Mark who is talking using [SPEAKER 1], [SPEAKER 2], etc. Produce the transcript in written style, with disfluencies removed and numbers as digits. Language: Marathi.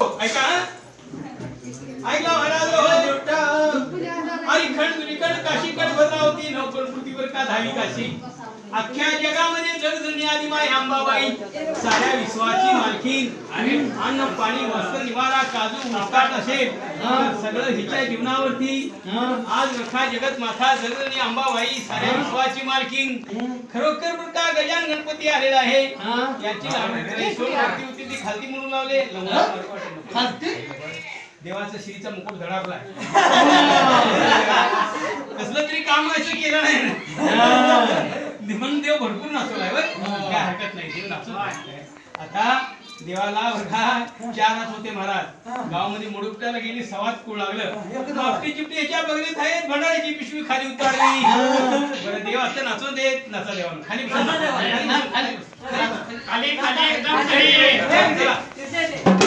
[SPEAKER 1] ऐका ऐकला महाराज आणि खंड दुनिकड काशी कड भद्रावती नवकण पृथ्वीवर का धावी काशी अख्ख्या जगामध्ये जगजननी आदिमाई अंबाबाई साऱ्या विश्वाची मालकीन अन्न पाणी वस्त्र निवारा काजू मुस्काट असेल सगळं हिच्या जीवनावरती आज रखा जगत माता जगजननी अंबाबाई साऱ्या विश्वाची मालकीन खरोखर बर का गजान गणपती आलेला आहे याची लावणी होती ती खालती म्हणून लावले खालती देवाचा श्रीचा मुकुट धडाकलाय कसलं तरी काम असं केलं नाही म्हणून देव भरपूर नाचवलाय बरं काय हरकत नाही देव नाचवलाय आता देवाला बघा 4 नाच होते महाराज गावामध्ये मुडुपट्याला गेली सवात कुळ लागलं मापटी चिपटी याच्या बघण्यात आहेत भंडाऱ्याची पिशवी खाली उतारली बरं देव असं नाचवून देत नाचा देवाला खाली खाली खाली एकदम